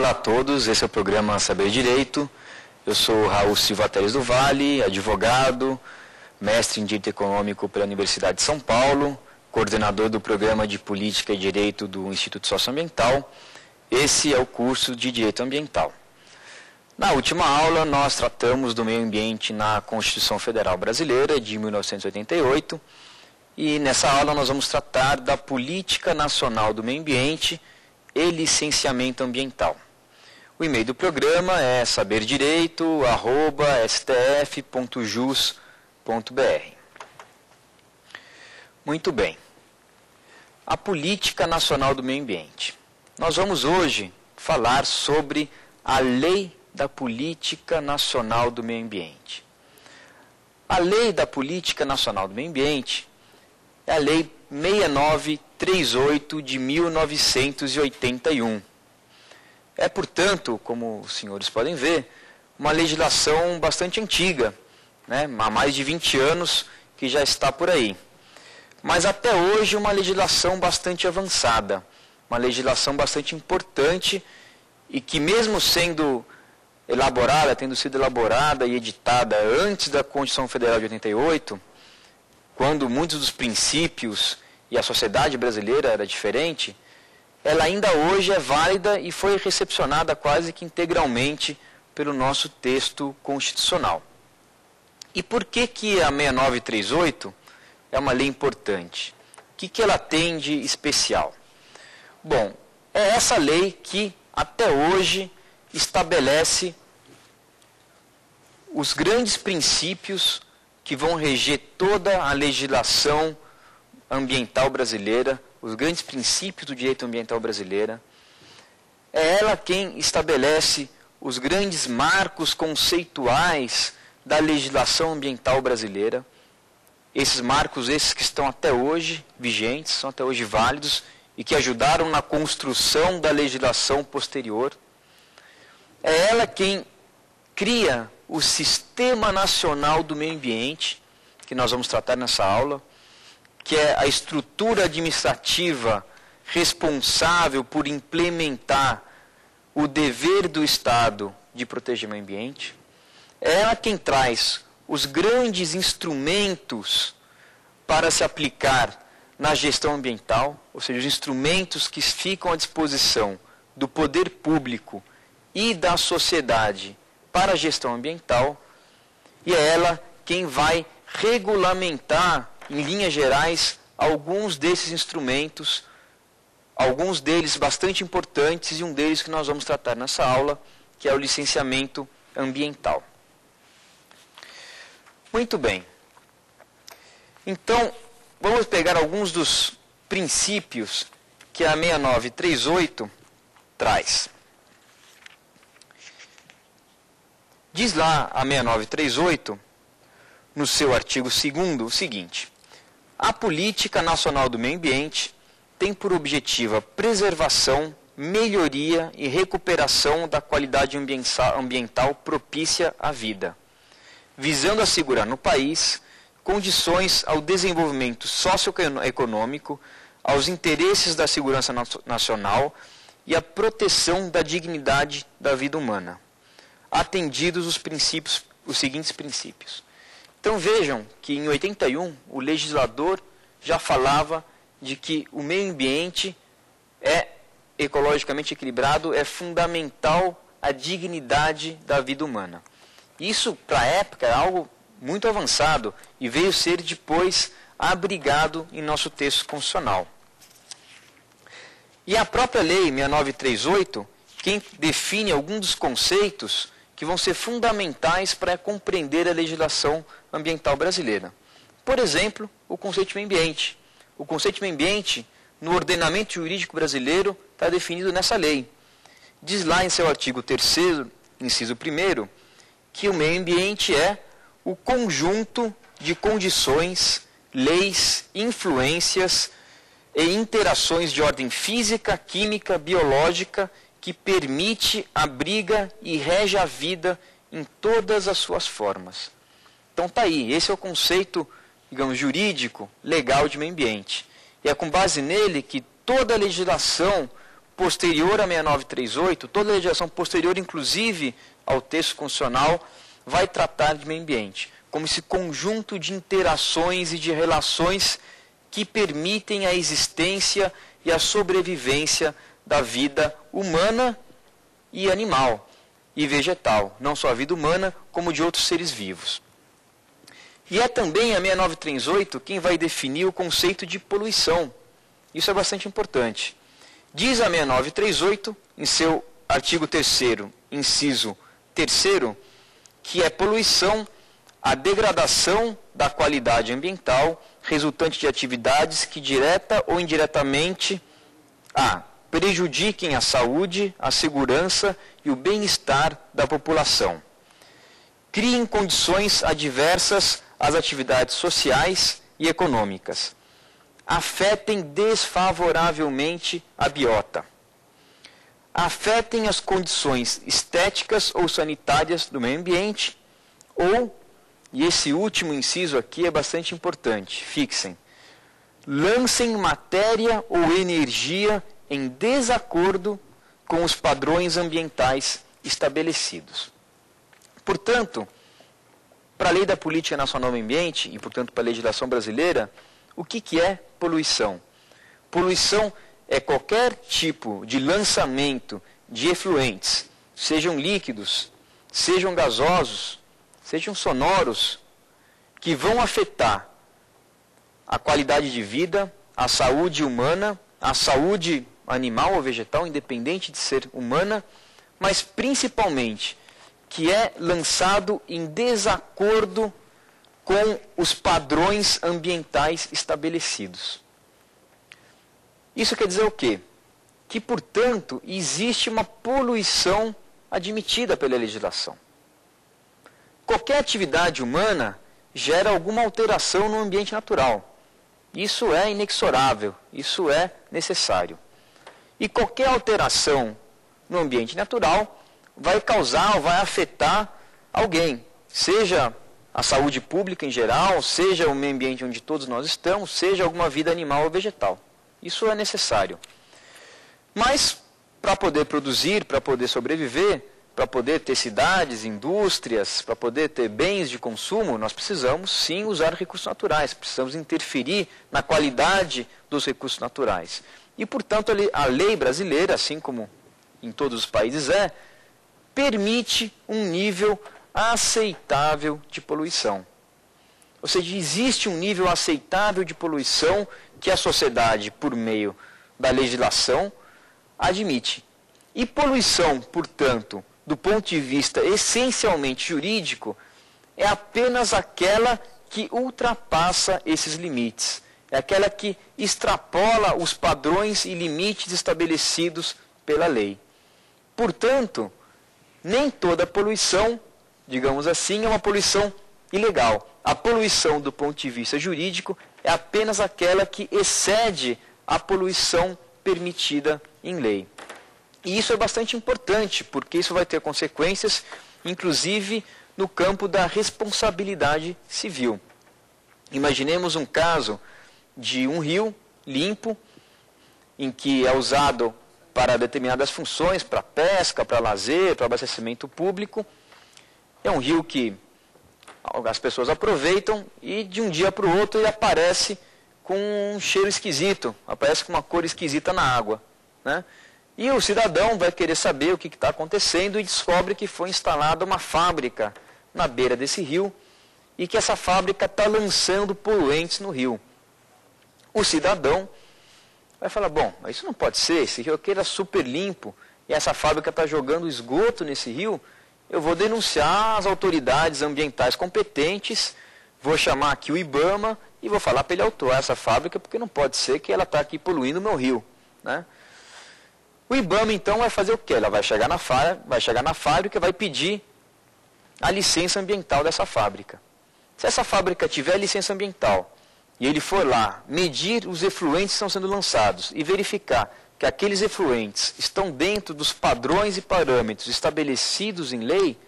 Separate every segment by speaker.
Speaker 1: Olá a todos, esse é o programa Saber Direito. Eu sou Raul Silva Teles do Vale, advogado, mestre em Direito Econômico pela Universidade de São Paulo, coordenador do Programa de Política e Direito do Instituto Socioambiental. Esse é o curso de Direito Ambiental. Na última aula, nós tratamos do meio ambiente na Constituição Federal Brasileira de 1988 e nessa aula nós vamos tratar da Política Nacional do Meio Ambiente e Licenciamento Ambiental. O e-mail do programa é saberdireito@stf.jus.br. Muito bem. A Política Nacional do Meio Ambiente. Nós vamos hoje falar sobre a Lei da Política Nacional do Meio Ambiente. A Lei da Política Nacional do Meio Ambiente é a Lei 6938 de 1981. É, portanto, como os senhores podem ver, uma legislação bastante antiga, né? Há mais de 20 anos que já está por aí. Mas até hoje uma legislação bastante avançada, uma legislação bastante importante e que mesmo sendo elaborada, tendo sido elaborada e editada antes da Constituição Federal de 88, quando muitos dos princípios e a sociedade brasileira era diferente, ela ainda hoje é válida e foi recepcionada quase que integralmente pelo nosso texto constitucional. E por que a 6938 é uma lei importante? O que ela tem de especial? Bom, é essa lei que até hoje estabelece os grandes princípios que vão reger toda a legislação ambiental brasileira, os grandes princípios do direito ambiental brasileiro. É ela quem estabelece os grandes marcos conceituais da legislação ambiental brasileira. Esses marcos, esses que estão até hoje vigentes, são até hoje válidos e que ajudaram na construção da legislação posterior. É ela quem cria o Sistema Nacional do Meio Ambiente, que nós vamos tratar nessa aula, que é a estrutura administrativa responsável por implementar o dever do Estado de proteger o meio ambiente. É ela quem traz os grandes instrumentos para se aplicar na gestão ambiental, ou seja, os instrumentos que ficam à disposição do poder público e da sociedade para a gestão ambiental, e é ela quem vai regulamentar, em linhas gerais, alguns desses instrumentos, alguns deles bastante importantes, e um deles que nós vamos tratar nessa aula, que é o licenciamento ambiental. Muito bem. Então, vamos pegar alguns dos princípios que a 6938 traz. Diz lá a 6938, no seu artigo 2º, o seguinte: a Política Nacional do Meio Ambiente tem por objetivo a preservação, melhoria e recuperação da qualidade ambiental propícia à vida, visando assegurar no país condições ao desenvolvimento socioeconômico, aos interesses da segurança nacional e à proteção da dignidade da vida humana, atendidos os seguintes princípios. Então vejam que em 81 o legislador já falava de que o meio ambiente é ecologicamente equilibrado, é fundamental à dignidade da vida humana. Isso, para a época, é algo muito avançado e veio ser depois abrigado em nosso texto constitucional. E a própria lei 6938, quem define alguns dos conceitos que vão ser fundamentais para compreender a legislação ambiental brasileira. Por exemplo, o conceito de meio ambiente. O conceito de meio ambiente, no ordenamento jurídico brasileiro, está definido nessa lei. Diz lá em seu artigo 3º, inciso 1º, que o meio ambiente é o conjunto de condições, leis, influências e interações de ordem física, química, biológica, que permite, abriga e rege a vida em todas as suas formas. Então está aí, esse é o conceito, digamos, jurídico, legal de meio ambiente. E é com base nele que toda a legislação posterior a 6938, toda legislação posterior, inclusive ao texto constitucional, vai tratar de meio ambiente, como esse conjunto de interações e de relações que permitem a existência e a sobrevivência da vida humana e animal e vegetal, não só a vida humana, como de outros seres vivos. E é também a 6938 quem vai definir o conceito de poluição. Isso é bastante importante. Diz a 6938, em seu artigo 3º, inciso 3º, que é poluição a degradação da qualidade ambiental resultante de atividades que direta ou indiretamente prejudiquem a saúde, a segurança e o bem-estar da população. Criem condições adversas às atividades sociais e econômicas. Afetem desfavoravelmente a biota. Afetem as condições estéticas ou sanitárias do meio ambiente, ou, e esse último inciso aqui é bastante importante, fixem, lancem matéria ou energia em desacordo com os padrões ambientais estabelecidos. Portanto, para a Lei da Política Nacional do Ambiente, e portanto para a legislação brasileira, o que é poluição? Poluição é qualquer tipo de lançamento de efluentes, sejam líquidos, sejam gasosos, sejam sonoros, que vão afetar a qualidade de vida, a saúde humana, a saúde animal ou vegetal, independente de ser humana, mas principalmente que é lançado em desacordo com os padrões ambientais estabelecidos. Isso quer dizer o quê? Que, portanto, existe uma poluição admitida pela legislação. Qualquer atividade humana gera alguma alteração no ambiente natural. Isso é inexorável, isso é necessário. E qualquer alteração no ambiente natural vai causar ou vai afetar alguém, seja a saúde pública em geral, seja o meio ambiente onde todos nós estamos, seja alguma vida animal ou vegetal. Isso é necessário. Mas, para poder produzir, para poder sobreviver, para poder ter cidades, indústrias, para poder ter bens de consumo, nós precisamos sim usar recursos naturais, precisamos interferir na qualidade dos recursos naturais. E, portanto, a lei brasileira, assim como em todos os países permite um nível aceitável de poluição. Ou seja, existe um nível aceitável de poluição que a sociedade, por meio da legislação, admite. E poluição, portanto, do ponto de vista essencialmente jurídico, é apenas aquela que ultrapassa esses limites. É aquela que extrapola os padrões e limites estabelecidos pela lei. Portanto, nem toda poluição, digamos assim, é uma poluição ilegal. A poluição do ponto de vista jurídico é apenas aquela que excede a poluição permitida em lei. E isso é bastante importante, porque isso vai ter consequências, inclusive, no campo da responsabilidade civil. Imaginemos um caso de um rio limpo, em que é usado para determinadas funções, para pesca, para lazer, para abastecimento público. É um rio que as pessoas aproveitam e de um dia para o outro ele aparece com um cheiro esquisito, aparece com uma cor esquisita na água, né? E o cidadão vai querer saber o que está acontecendo e descobre que foi instalada uma fábrica na beira desse rio e que essa fábrica está lançando poluentes no rio. O cidadão vai falar, bom, isso não pode ser, esse rio aqui era super limpo e essa fábrica está jogando esgoto nesse rio, eu vou denunciar as autoridades ambientais competentes, vou chamar aqui o IBAMA e vou falar para ele autuar essa fábrica, porque não pode ser que ela está aqui poluindo o meu rio, né? O IBAMA, então, vai fazer o quê? Ela vai chegar na fábrica e vai pedir a licença ambiental dessa fábrica. Se essa fábrica tiver licença ambiental e ele for lá medir os efluentes que estão sendo lançados e verificar que aqueles efluentes estão dentro dos padrões e parâmetros estabelecidos em lei,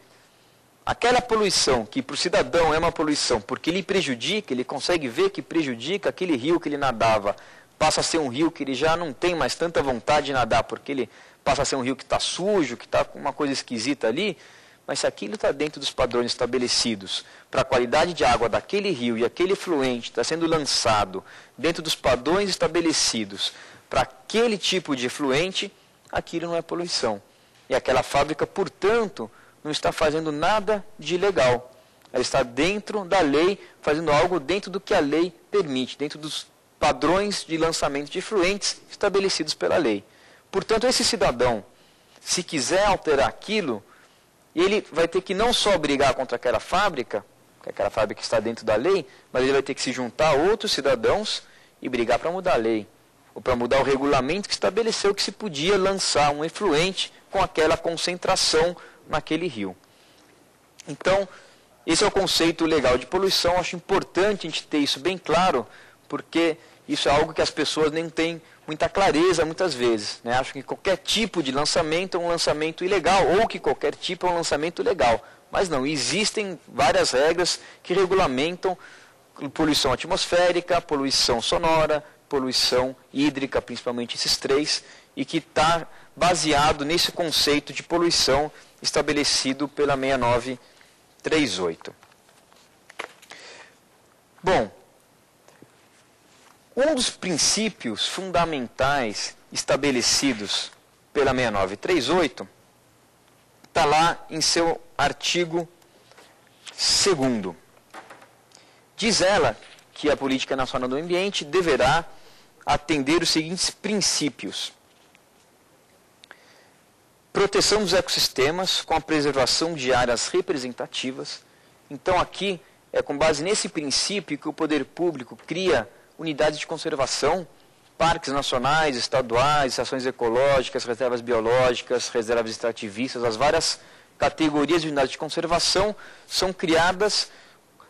Speaker 1: aquela poluição que para o cidadão é uma poluição porque ele prejudica, ele consegue ver que prejudica aquele rio que ele nadava passa a ser um rio que ele já não tem mais tanta vontade de nadar, porque ele passa a ser um rio que está sujo, que está com uma coisa esquisita ali, mas se aquilo está dentro dos padrões estabelecidos para a qualidade de água daquele rio e aquele efluente está sendo lançado dentro dos padrões estabelecidos para aquele tipo de efluente, aquilo não é poluição. E aquela fábrica, portanto, não está fazendo nada de ilegal. Ela está dentro da lei, fazendo algo dentro do que a lei permite, dentro dos padrões de lançamento de efluentes estabelecidos pela lei. Portanto, esse cidadão, se quiser alterar aquilo, ele vai ter que não só brigar contra aquela fábrica que está dentro da lei, mas ele vai ter que se juntar a outros cidadãos e brigar para mudar a lei, ou para mudar o regulamento que estabeleceu que se podia lançar um efluente com aquela concentração naquele rio. Então, esse é o conceito legal de poluição. Acho importante a gente ter isso bem claro, porque isso é algo que as pessoas nem têm muita clareza muitas vezes, né? Acham que qualquer tipo de lançamento é um lançamento ilegal, ou que qualquer tipo é um lançamento legal. Mas não, existem várias regras que regulamentam poluição atmosférica, poluição sonora, poluição hídrica, principalmente esses três, e que está baseado nesse conceito de poluição estabelecido pela 6938. Bom, um dos princípios fundamentais estabelecidos pela 6938 está lá em seu artigo 2º. Diz ela que a Política Nacional do Ambiente deverá atender os seguintes princípios: proteção dos ecossistemas com a preservação de áreas representativas. Então aqui é com base nesse princípio que o poder público cria unidades de conservação, parques nacionais, estaduais, estações ecológicas, reservas biológicas, reservas extrativistas. As várias categorias de unidades de conservação são criadas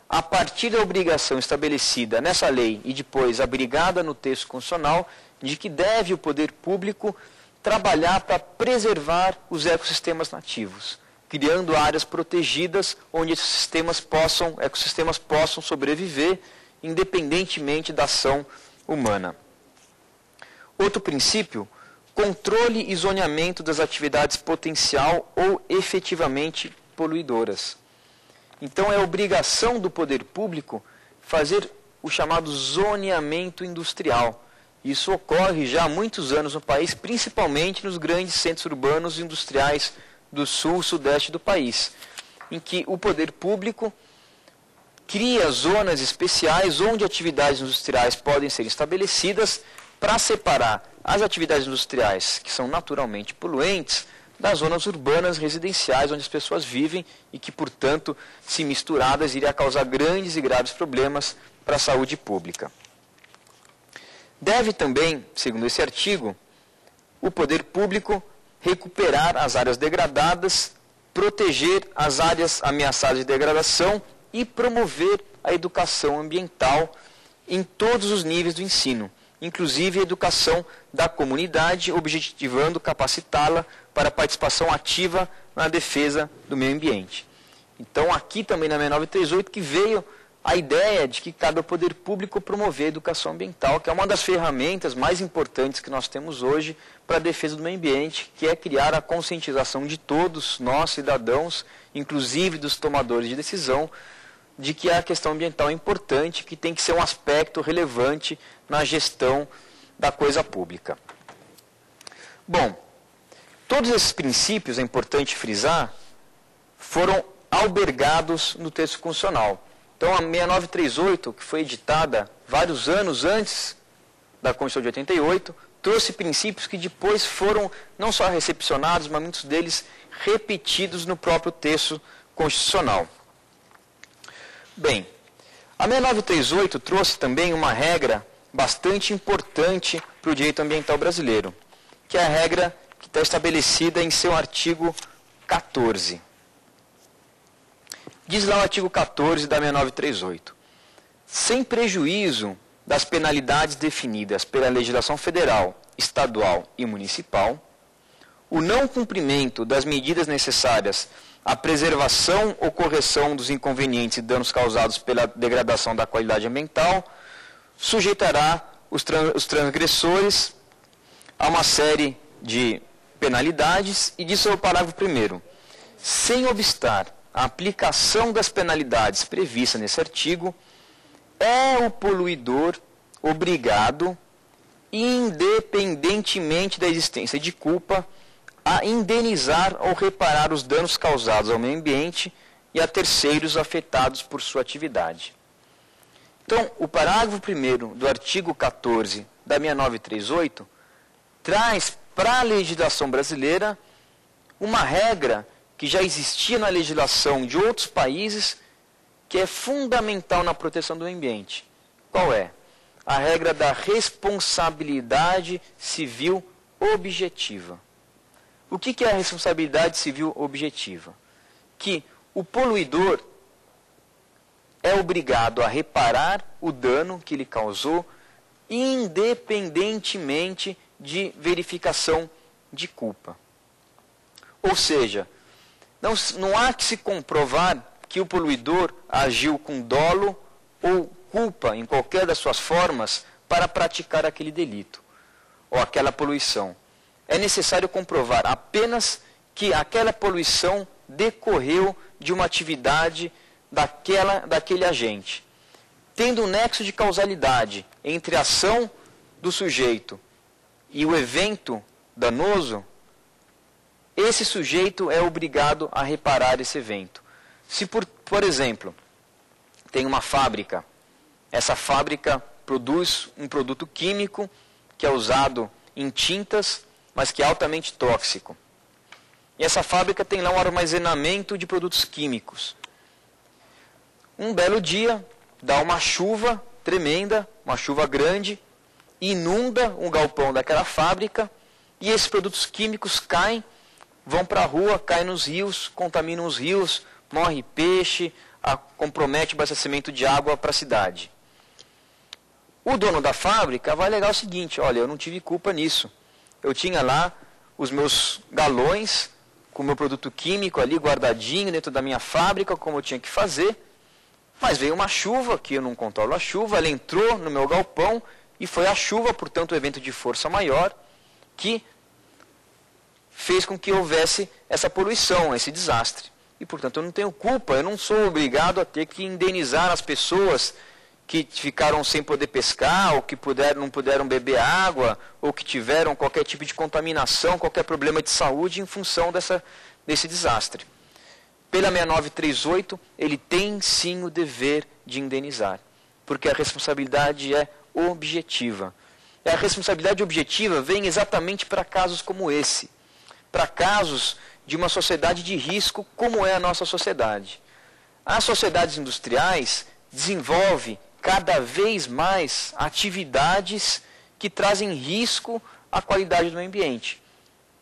Speaker 1: a partir da obrigação estabelecida nessa lei e depois abrigada no texto constitucional de que deve o poder público trabalhar para preservar os ecossistemas nativos, criando áreas protegidas onde esses ecossistemas possam sobreviver independentemente da ação humana. Outro princípio, controle e zoneamento das atividades potencial ou efetivamente poluidoras. Então é obrigação do poder público fazer o chamado zoneamento industrial. Isso ocorre já há muitos anos no país, principalmente nos grandes centros urbanos e industriais do sul e sudeste do país, em que o poder público cria zonas especiais onde atividades industriais podem ser estabelecidas para separar as atividades industriais, que são naturalmente poluentes, das zonas urbanas residenciais onde as pessoas vivem e que, portanto, se misturadas, iria causar grandes e graves problemas para a saúde pública. Deve também, segundo esse artigo, o poder público recuperar as áreas degradadas, proteger as áreas ameaçadas de degradação e promover a educação ambiental em todos os níveis do ensino, inclusive a educação da comunidade, objetivando capacitá-la para a participação ativa na defesa do meio ambiente. Então, aqui também na 6938 que veio a ideia de que cabe ao poder público promover a educação ambiental, que é uma das ferramentas mais importantes que nós temos hoje para a defesa do meio ambiente, que é criar a conscientização de todos nós, cidadãos, inclusive dos tomadores de decisão, de que a questão ambiental é importante, que tem que ser um aspecto relevante na gestão da coisa pública. Bom, todos esses princípios, é importante frisar, foram albergados no texto constitucional. Então, a 6938, que foi editada vários anos antes da Constituição de 88, trouxe princípios que depois foram não só recepcionados, mas muitos deles repetidos no próprio texto constitucional. Bem, a 6938 trouxe também uma regra bastante importante para o direito ambiental brasileiro, que é a regra que está estabelecida em seu artigo 14. Diz lá o artigo 14 da 6938. Sem prejuízo das penalidades definidas pela legislação federal, estadual e municipal, o não cumprimento das medidas necessárias à preservação ou correção dos inconvenientes e danos causados pela degradação da qualidade ambiental sujeitará os transgressores a uma série de penalidades, e diz o parágrafo 1º, sem obstar a aplicação das penalidades previstas nesse artigo, é o poluidor obrigado, independentemente da existência de culpa, a indenizar ou reparar os danos causados ao meio ambiente e a terceiros afetados por sua atividade. Então, o parágrafo 1º do artigo 14 da 6938 traz para a legislação brasileira uma regra que já existia na legislação de outros países, que é fundamental na proteção do meio ambiente. Qual é? A regra da responsabilidade civil objetiva. O que é a responsabilidade civil objetiva? Que o poluidor é obrigado a reparar o dano que lhe causou, independentemente de verificação de culpa. Ou seja, não há que se comprovar que o poluidor agiu com dolo ou culpa em qualquer das suas formas para praticar aquele delito ou aquela poluição. É necessário comprovar apenas que aquela poluição decorreu de uma atividade daquele agente. Tendo um nexo de causalidade entre a ação do sujeito e o evento danoso, esse sujeito é obrigado a reparar esse evento. Se, por exemplo, tem uma fábrica, essa fábrica produz um produto químico que é usado em tintas, mas que é altamente tóxico. E essa fábrica tem lá um armazenamento de produtos químicos. Um belo dia, dá uma chuva tremenda, uma chuva grande, inunda um galpão daquela fábrica e esses produtos químicos caem, vão para a rua, caem nos rios, contaminam os rios, morre peixe, compromete o abastecimento de água para a cidade. O dono da fábrica vai alegar o seguinte: olha, eu não tive culpa nisso. Eu tinha lá os meus galões com o meu produto químico ali guardadinho dentro da minha fábrica, como eu tinha que fazer, mas veio uma chuva, que eu não controlo a chuva, ela entrou no meu galpão e foi a chuva, portanto, o evento de força maior, que fez com que houvesse essa poluição, esse desastre. E, portanto, eu não tenho culpa, eu não sou obrigado a ter que indenizar as pessoas que ficaram sem poder pescar, ou que não puderam beber água, ou que tiveram qualquer tipo de contaminação, qualquer problema de saúde em função desse desastre. Pela 6938, ele tem sim o dever de indenizar, porque a responsabilidade é objetiva. E a responsabilidade objetiva vem exatamente para casos como esse, para casos de uma sociedade de risco como é a nossa sociedade. As sociedades industriais desenvolvem cada vez mais atividades que trazem risco à qualidade do meio ambiente.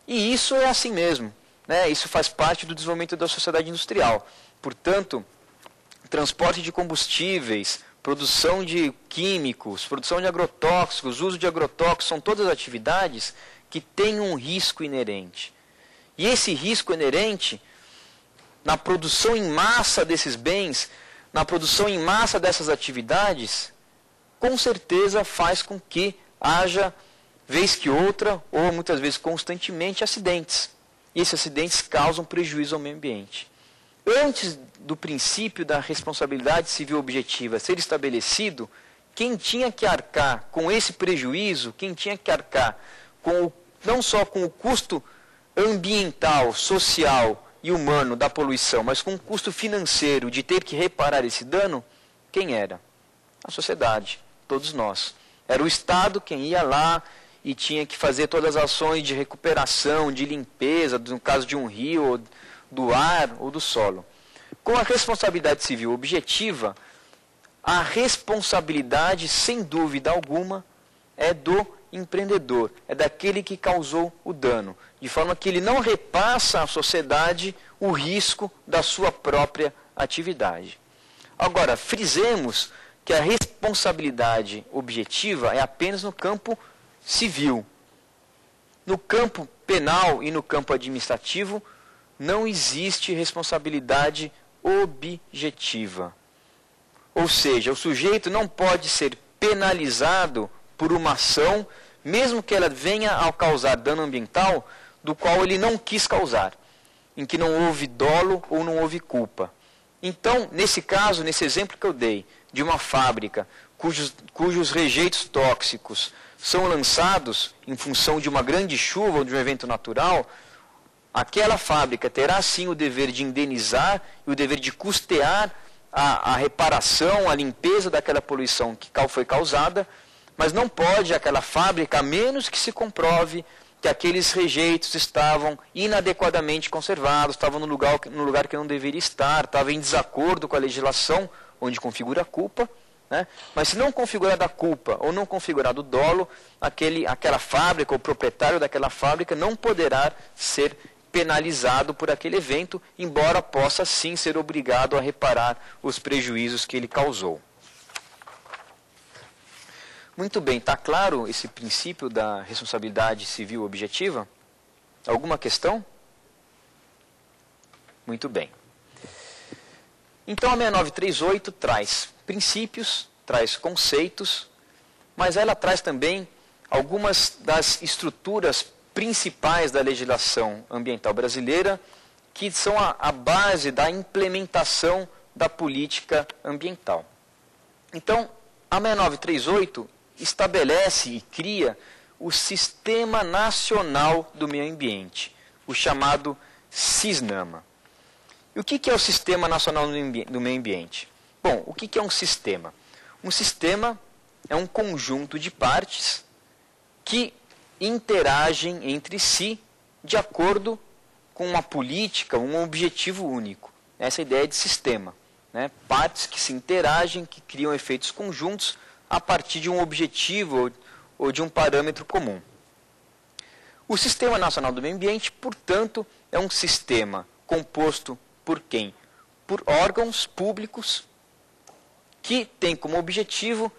Speaker 1: E isso é assim mesmo, né? Isso faz parte do desenvolvimento da sociedade industrial. Portanto, transporte de combustíveis, produção de químicos, produção de agrotóxicos, uso de agrotóxicos, são todas atividades que têm um risco inerente. E esse risco inerente, na produção em massa desses bens, na produção em massa dessas atividades, com certeza faz com que haja, vez que outra, ou muitas vezes constantemente, acidentes. E esses acidentes causam prejuízo ao meio ambiente. Antes do princípio da responsabilidade civil objetiva ser estabelecido, quem tinha que arcar com esse prejuízo, quem tinha que arcar não só com o custo ambiental, social e humano da poluição, mas com o custo financeiro de ter que reparar esse dano, quem era? A sociedade, todos nós. Era o Estado quem ia lá e tinha que fazer todas as ações de recuperação, de limpeza, no caso de um rio, do ar ou do solo. Com a responsabilidade civil objetiva, a responsabilidade, sem dúvida alguma, é do empreendedor, é daquele que causou o dano, de forma que ele não repassa à sociedade o risco da sua própria atividade. Agora, frisemos que a responsabilidade objetiva é apenas no campo civil. No campo penal e no campo administrativo, não existe responsabilidade objetiva. Ou seja, o sujeito não pode ser penalizado por uma ação, mesmo que ela venha a causar dano ambiental, do qual ele não quis causar, em que não houve dolo ou não houve culpa. Então, nesse caso, nesse exemplo que eu dei, de uma fábrica cujos rejeitos tóxicos são lançados em função de uma grande chuva ou de um evento natural, aquela fábrica terá sim o dever de indenizar e o dever de custear a reparação, a limpeza daquela poluição que foi causada, mas não pode aquela fábrica, a menos que se comprove que aqueles rejeitos estavam inadequadamente conservados, estavam no lugar que não deveria estar, estavam em desacordo com a legislação, onde configura a culpa, né? Mas se não configurada a culpa ou não configurado o dolo, aquela fábrica, o proprietário daquela fábrica não poderá ser penalizado por aquele evento, embora possa sim ser obrigado a reparar os prejuízos que ele causou. Muito bem, está claro esse princípio da responsabilidade civil objetiva? Alguma questão? Muito bem. Então a 6938 traz princípios, traz conceitos, mas ela traz também algumas das estruturas principais da legislação ambiental brasileira, que são a base da implementação da política ambiental. Então, a 6938 estabelece e cria o Sistema Nacional do Meio Ambiente, o chamado SISNAMA. E o que é o Sistema Nacional do Meio Ambiente? Bom, o que é um sistema? Um sistema é um conjunto de partes que interagem entre si de acordo com uma política, um objetivo único. Essa é a ideia de sistema, né? Partes que se interagem, que criam efeitos conjuntos a partir de um objetivo ou de um parâmetro comum. O Sistema Nacional do Meio Ambiente, portanto, é um sistema composto por quem? Por órgãos públicos que tem como objetivo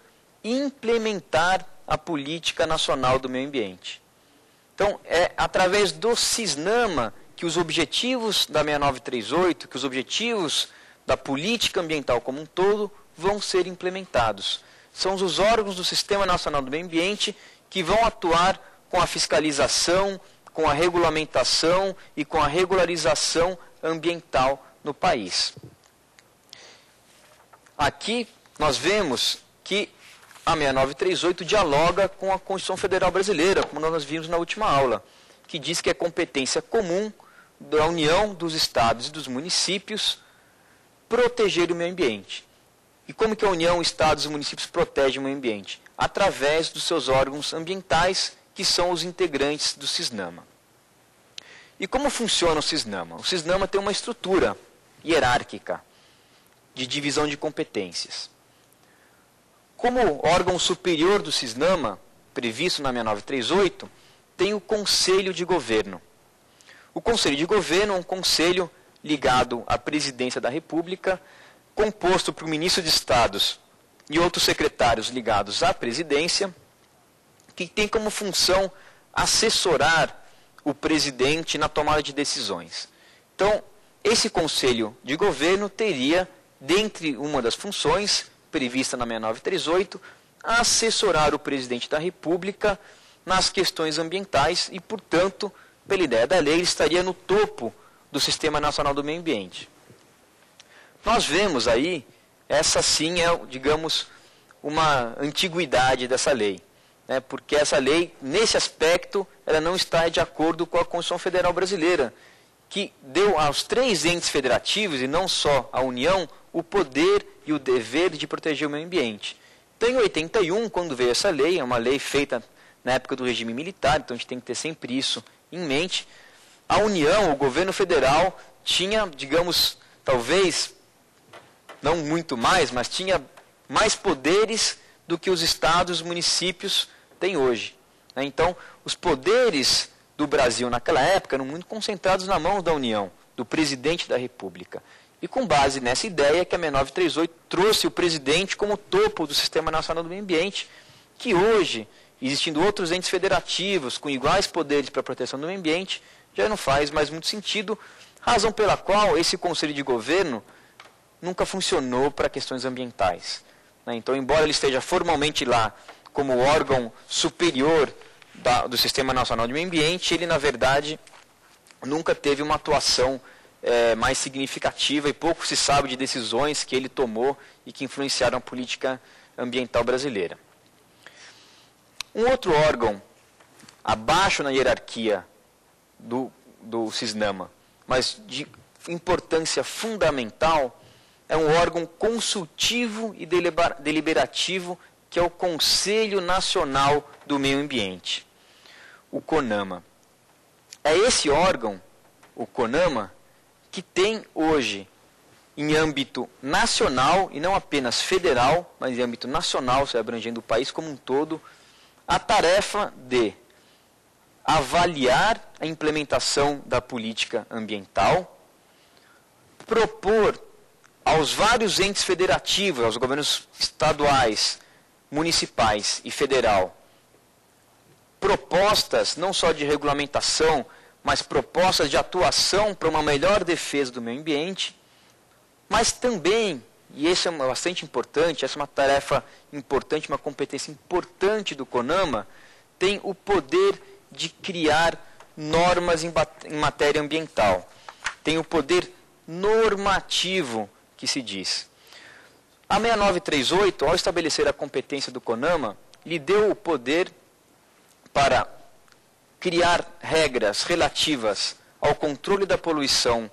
Speaker 1: implementar a política nacional do meio ambiente. Então, é através do SISNAMA que os objetivos da 6938, que os objetivos da política ambiental como um todo vão ser implementados. São os órgãos do Sistema Nacional do Meio Ambiente que vão atuar com a fiscalização, com a regulamentação e com a regularização ambiental no país. Aqui nós vemos que a 6938 dialoga com a Constituição Federal Brasileira, como nós vimos na última aula, que diz que é competência comum da União, dos Estados e dos municípios proteger o meio ambiente. E como que a União, Estados e municípios protegem o meio ambiente? Através dos seus órgãos ambientais, que são os integrantes do SISNAMA. E como funciona o SISNAMA? O SISNAMA tem uma estrutura hierárquica de divisão de competências. Como órgão superior do SISNAMA, previsto na 6938, tem o Conselho de Governo. O Conselho de Governo é um conselho ligado à Presidência da República, composto por ministro de Estados e outros secretários ligados à Presidência, que tem como função assessorar o presidente na tomada de decisões. Então, esse Conselho de Governo teria, dentre uma das funções prevista na 6938, assessorar o presidente da República nas questões ambientais e, portanto, pela ideia da lei, ele estaria no topo do Sistema Nacional do Meio Ambiente. Nós vemos aí, essa sim é, digamos, uma antiguidade dessa lei, né? Porque essa lei, nesse aspecto, ela não está de acordo com a Constituição Federal Brasileira, que deu aos 3 entes federativos, e não só à União, o poder e o dever de proteger o meio ambiente. Então, em 81, quando veio essa lei, é uma lei feita na época do regime militar, então a gente tem que ter sempre isso em mente, a União, o governo federal, tinha, digamos, talvez, não muito mais, mas tinha mais poderes do que os estados e os municípios têm hoje. Então, os poderes do Brasil naquela época eram muito concentrados na mão da União, do presidente da República. E com base nessa ideia que a 6938 trouxe o presidente como topo do Sistema Nacional do Meio Ambiente, que hoje, existindo outros entes federativos com iguais poderes para a proteção do meio ambiente, já não faz mais muito sentido, razão pela qual esse Conselho de Governo nunca funcionou para questões ambientais. Então, embora ele esteja formalmente lá como órgão superior do Sistema Nacional de Meio Ambiente, ele, na verdade, nunca teve uma atuação mais significativa e pouco se sabe de decisões que ele tomou e que influenciaram a política ambiental brasileira. Um outro órgão, abaixo na hierarquia do CISNAMA, mas de importância fundamental, é um órgão consultivo e deliberativo, que é o Conselho Nacional do Meio Ambiente, o CONAMA. É esse órgão, o CONAMA, que tem hoje, em âmbito nacional, e não apenas federal, mas em âmbito nacional, se abrangendo o país como um todo, a tarefa de avaliar a implementação da política ambiental, propor aos vários entes federativos, aos governos estaduais, municipais e federal, propostas não só de regulamentação, mas propostas de atuação para uma melhor defesa do meio ambiente, mas também, e isso é bastante importante, essa é uma tarefa importante, uma competência importante do CONAMA, tem o poder de criar normas em matéria ambiental. Tem o poder normativo, que se diz. A 6938, ao estabelecer a competência do CONAMA, lhe deu o poder para criar regras relativas ao controle da poluição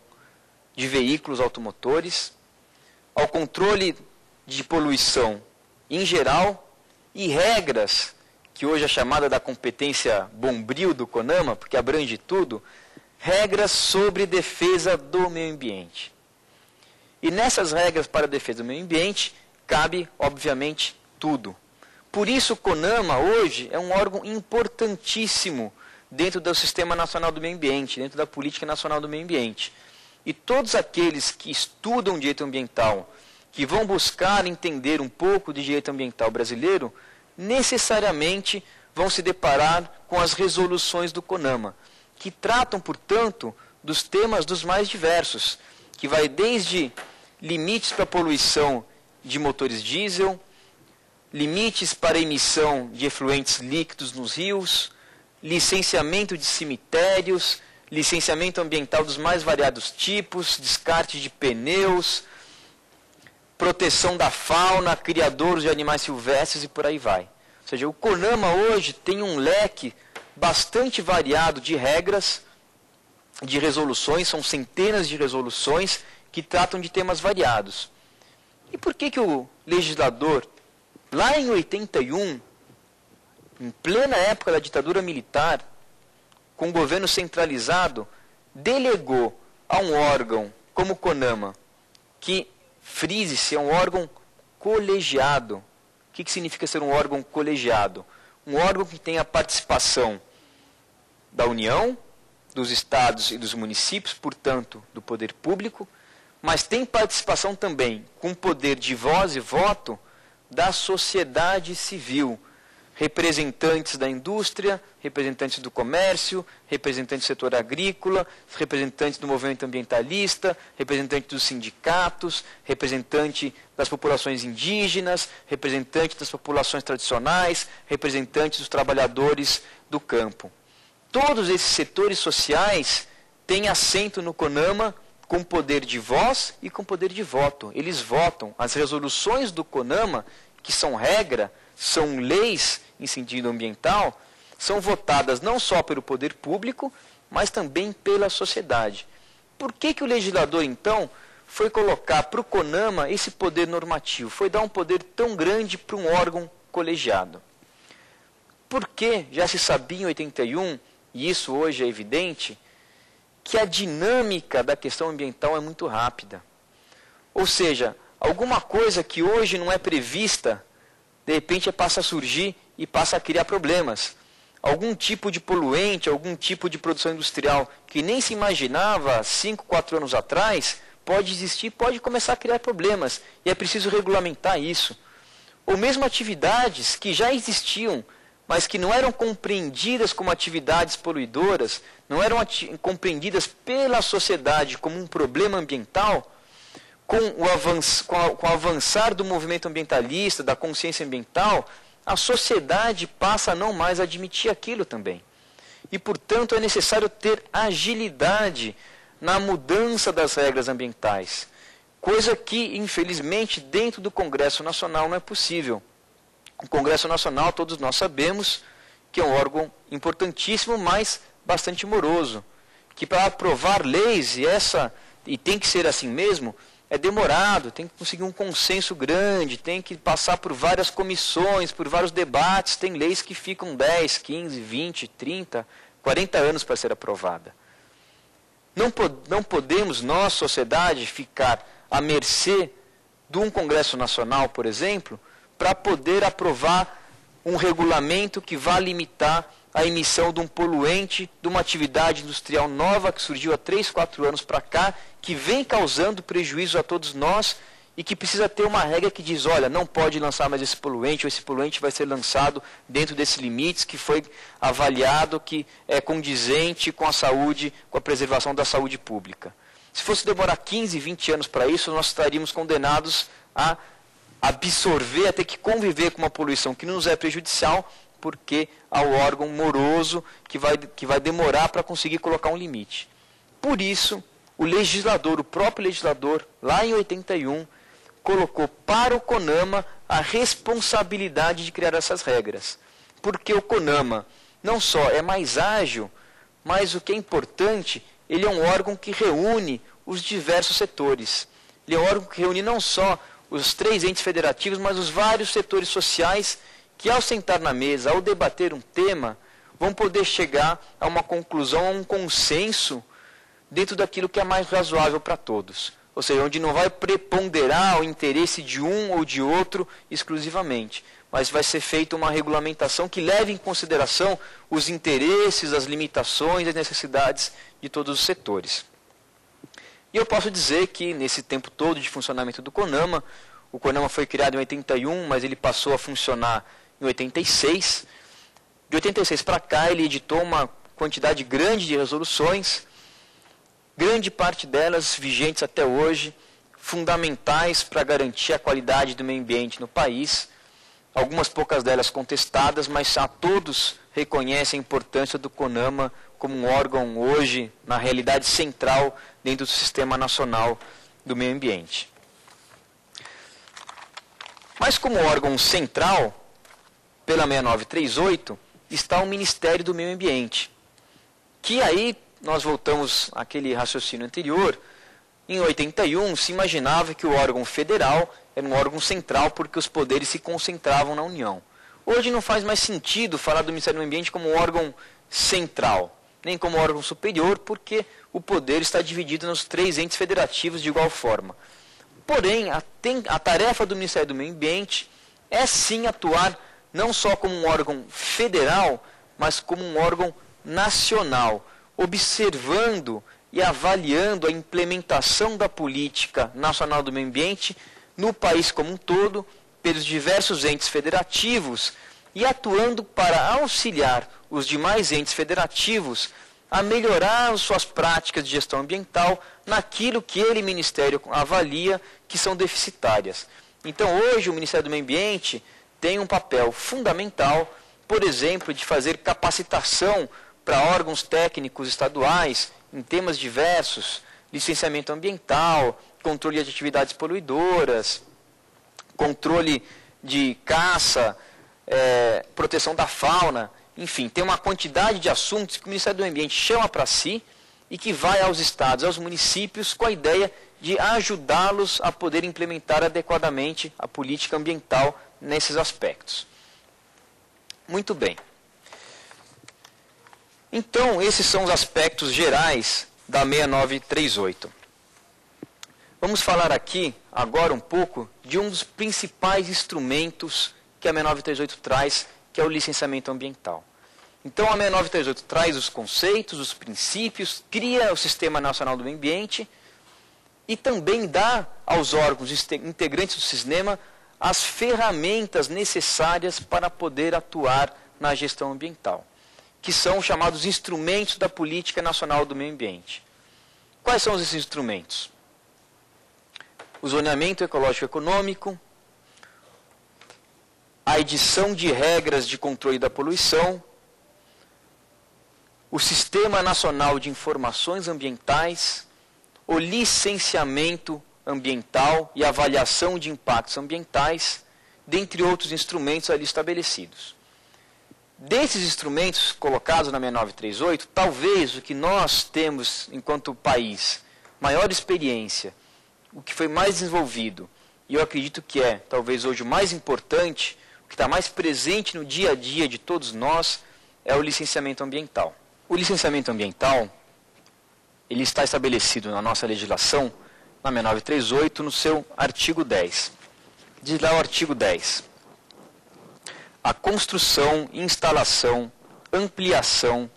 Speaker 1: de veículos automotores, ao controle de poluição em geral e regras, que hoje é chamada da competência bombril do CONAMA, porque abrange tudo, regras sobre defesa do meio ambiente. E nessas regras para a defesa do meio ambiente, cabe, obviamente, tudo. Por isso o CONAMA hoje é um órgão importantíssimo dentro do Sistema Nacional do Meio Ambiente, dentro da Política Nacional do Meio Ambiente. E todos aqueles que estudam direito ambiental, que vão buscar entender um pouco de direito ambiental brasileiro, necessariamente vão se deparar com as resoluções do CONAMA, que tratam, portanto, dos temas dos mais diversos, que vai desde limites para a poluição de motores diesel, limites para a emissão de efluentes líquidos nos rios, licenciamento de cemitérios, licenciamento ambiental dos mais variados tipos, descarte de pneus, proteção da fauna, criadouros de animais silvestres e por aí vai. Ou seja, o CONAMA hoje tem um leque bastante variado de regras, de resoluções, são centenas de resoluções que tratam de temas variados. E por que o legislador, lá em 81, em plena época da ditadura militar, com o governo centralizado, delegou a um órgão como o CONAMA, que, frise-se, é um órgão colegiado. O que significa ser um órgão colegiado? Um órgão que tem a participação da União, dos estados e dos municípios, portanto, do poder público, mas tem participação também, com poder de voz e voto, da sociedade civil, representantes da indústria, representantes do comércio, representantes do setor agrícola, representantes do movimento ambientalista, representantes dos sindicatos, representante das populações indígenas, representante das populações tradicionais, representantes dos trabalhadores do campo. Todos esses setores sociais têm assento no CONAMA com poder de voz e com poder de voto. Eles votam. As resoluções do CONAMA, que são regra, são leis em sentido ambiental, são votadas não só pelo poder público, mas também pela sociedade. Por que o legislador, então, foi colocar para o CONAMA esse poder normativo? Foi dar um poder tão grande para um órgão colegiado. Porque já se sabia em 81, e isso hoje é evidente, que a dinâmica da questão ambiental é muito rápida. Ou seja, alguma coisa que hoje não é prevista, de repente passa a surgir e passa a criar problemas. Algum tipo de poluente, algum tipo de produção industrial que nem se imaginava 5, 4 anos atrás, pode existir, pode começar a criar problemas. E é preciso regulamentar isso. Ou mesmo atividades que já existiam, mas que não eram compreendidas como atividades poluidoras, não eram compreendidas pela sociedade como um problema ambiental, com o avançar do movimento ambientalista, da consciência ambiental, a sociedade passa a não mais admitir aquilo também. E, portanto, é necessário ter agilidade na mudança das regras ambientais, coisa que, infelizmente, dentro do Congresso Nacional não é possível. O Congresso Nacional, todos nós sabemos, que é um órgão importantíssimo, mas bastante moroso, que para aprovar leis, e tem que ser assim mesmo, é demorado, tem que conseguir um consenso grande, tem que passar por várias comissões, por vários debates, tem leis que ficam 10, 15, 20, 30, 40 anos para ser aprovada. Não podemos, nós, sociedade, ficar à mercê de um Congresso Nacional, por exemplo, para poder aprovar um regulamento que vá limitar a emissão de um poluente, de uma atividade industrial nova que surgiu há 3, 4 anos para cá, que vem causando prejuízo a todos nós e que precisa ter uma regra que diz, olha, não pode lançar mais esse poluente, ou esse poluente vai ser lançado dentro desses limites que foi avaliado que é condizente com a saúde, com a preservação da saúde pública. Se fosse demorar 15, 20 anos para isso, nós estaríamos condenados a absorver, a ter que conviver com uma poluição que não nos é prejudicial, porque há o órgão moroso que vai demorar para conseguir colocar um limite. Por isso, o próprio legislador, lá em 81, colocou para o CONAMA a responsabilidade de criar essas regras. Porque o CONAMA não só é mais ágil, mas o que é importante, ele é um órgão que reúne os diversos setores. Ele é um órgão que reúne não só os 3 entes federativos, mas os vários setores sociais que, ao sentar na mesa, ao debater um tema, vão poder chegar a uma conclusão, a um consenso dentro daquilo que é mais razoável para todos. Ou seja, onde não vai preponderar o interesse de um ou de outro exclusivamente, mas vai ser feita uma regulamentação que leve em consideração os interesses, as limitações, as necessidades de todos os setores. E eu posso dizer que, nesse tempo todo de funcionamento do CONAMA, o CONAMA foi criado em 81, mas ele passou a funcionar em 86. De 86 para cá, ele editou uma quantidade grande de resoluções, grande parte delas vigentes até hoje, fundamentais para garantir a qualidade do meio ambiente no país. Algumas poucas delas contestadas, mas a todos reconhecem a importância do CONAMA como um órgão hoje, na realidade central, dentro do Sistema Nacional do Meio Ambiente. Mas como órgão central, pela 6938, está o Ministério do Meio Ambiente, que aí nós voltamos àquele raciocínio anterior. Em 81 se imaginava que o órgão federal era um órgão central porque os poderes se concentravam na União. Hoje não faz mais sentido falar do Ministério do Meio Ambiente como um órgão central, nem como órgão superior, porque o poder está dividido nos 3 entes federativos de igual forma. Porém, a tarefa do Ministério do Meio Ambiente é sim atuar não só como um órgão federal, mas como um órgão nacional, observando e avaliando a implementação da política nacional do meio ambiente no país como um todo, pelos diversos entes federativos, e atuando para auxiliar os demais entes federativos a melhorar suas práticas de gestão ambiental naquilo que ele, Ministério, avalia que são deficitárias. Então, hoje, o Ministério do Meio Ambiente tem um papel fundamental, por exemplo, de fazer capacitação para órgãos técnicos estaduais em temas diversos, licenciamento ambiental, controle de atividades poluidoras, controle de caça, proteção da fauna, enfim, tem uma quantidade de assuntos que o Ministério do Meio Ambiente chama para si e que vai aos estados, aos municípios, com a ideia de ajudá-los a poder implementar adequadamente a política ambiental nesses aspectos. Muito bem. Então, esses são os aspectos gerais da 6938. Vamos falar aqui, agora, um pouco de um dos principais instrumentos que a 6938 traz, que é o licenciamento ambiental. Então, a 6938 traz os conceitos, os princípios, cria o Sistema Nacional do Meio Ambiente e também dá aos órgãos integrantes do sistema as ferramentas necessárias para poder atuar na gestão ambiental, que são chamados instrumentos da Política Nacional do Meio Ambiente. Quais são esses instrumentos? O zoneamento ecológico econômico, a edição de regras de controle da poluição, o Sistema Nacional de Informações Ambientais, o licenciamento ambiental e avaliação de impactos ambientais, dentre outros instrumentos ali estabelecidos. Desses instrumentos colocados na 6938, talvez o que nós temos enquanto país, maior experiência, o que foi mais desenvolvido, e eu acredito que é talvez hoje o mais importante, o que está mais presente no dia a dia de todos nós, é o licenciamento ambiental. O licenciamento ambiental, ele está estabelecido na nossa legislação, na 6938, no seu artigo 10. Diz lá o artigo 10. A construção, instalação, ampliação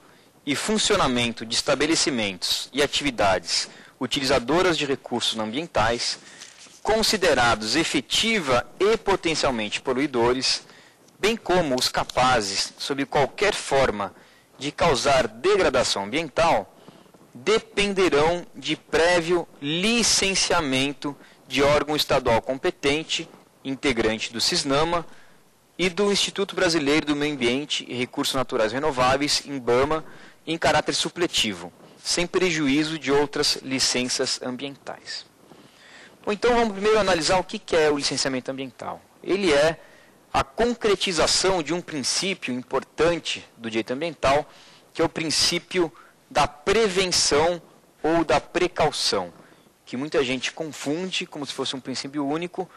Speaker 1: e funcionamento de estabelecimentos e atividades utilizadoras de recursos ambientais, considerados efetiva e potencialmente poluidores, bem como os capazes, sob qualquer forma, de causar degradação ambiental, dependerão de prévio licenciamento de órgão estadual competente, integrante do CISNAMA, e do Instituto Brasileiro do Meio Ambiente e Recursos Naturais Renováveis, INBAMA, em caráter supletivo, sem prejuízo de outras licenças ambientais. Bom, então vamos primeiro analisar o que é o licenciamento ambiental. Ele é a concretização de um princípio importante do direito ambiental, que é o princípio da prevenção ou da precaução, que muita gente confunde como se fosse um princípio único,